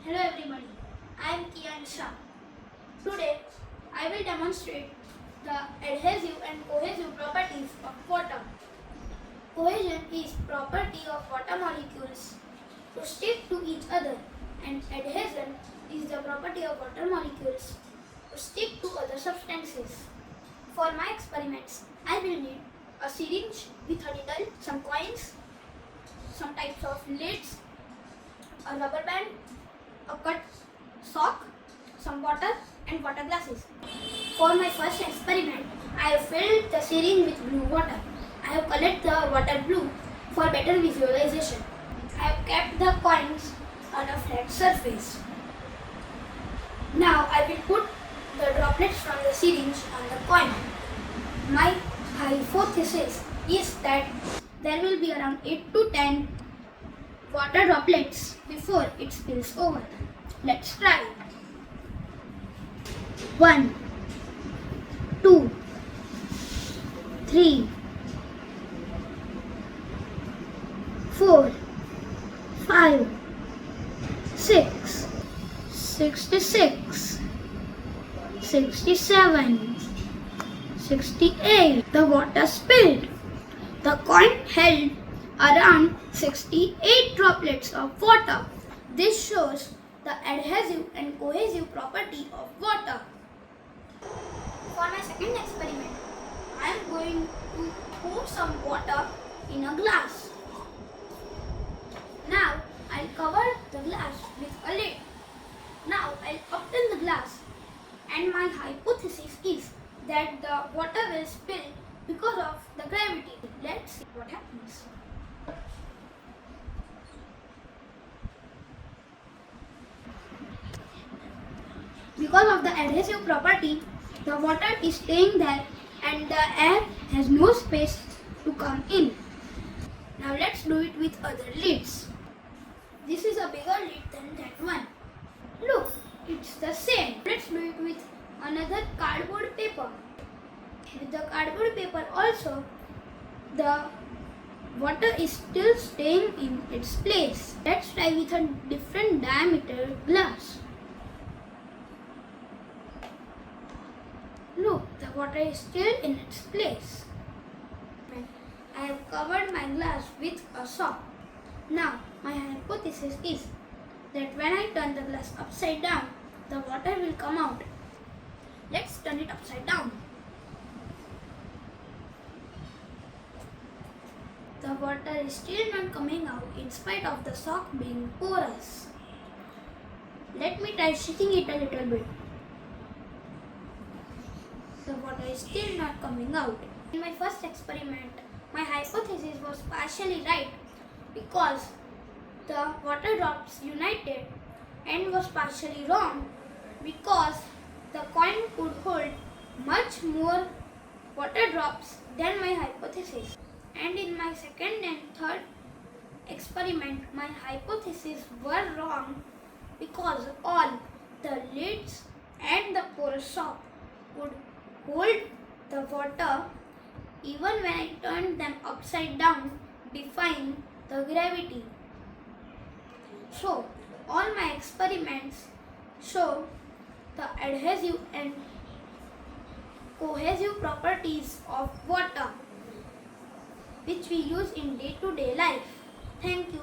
Hello everybody, I am Kiaan. Today I will demonstrate the adhesive and cohesive properties of water. Cohesion is property of water molecules to stick to each other, and adhesion is the property of water molecules to stick to other substances. For my experiments, I will need a syringe with a needle, some coins, some types of lids, a rubber band, a cut sock, some water and water glasses. For my first experiment, I have filled the syringe with blue water. I have colored the water blue for better visualization. I have kept the coins on a flat surface. Now I will put the droplets from the syringe on the coin. My hypothesis is that there will be around 8 to 10 water droplets before it spills over. Let's try. 1, 2, 3, 4, 5, 6, 66, 67, 68. The water spilled. The coin held around 68 droplets of water. This shows the adhesive and cohesive property of water. For my second experiment, I am going to pour some water in a glass. Now I'll cover the glass with a lid. Now I'll open the glass, and my hypothesis is that the water will spill because of the gravity. Let's see what happens. Because of the adhesive property, the water is staying there and the air has no space to come in. Now let's do it with other lids. This is a bigger lid than that one. Look, it's the same. Let's do it with another cardboard paper. With the cardboard paper also, the water is still staying in its place. Let's try with a different diameter glass. Look, the water is still in its place. I have covered my glass with a sock. Now, my hypothesis is that when I turn the glass upside down, the water will come out. Let's turn it upside down. The water is still not coming out in spite of the sock being porous. Let me try shaking it a little bit. The water is still not coming out. In my first experiment, my hypothesis was partially right because the water drops united, and was partially wrong because the coin could hold much more water drops than my hypothesis. And in my second and third experiment, my hypotheses were wrong because all the lids and the porous sock would hold the water even when I turned them upside down, defying the gravity. So, all my experiments show the adhesive and cohesive properties of water, which we use in day-to-day life. Thank you.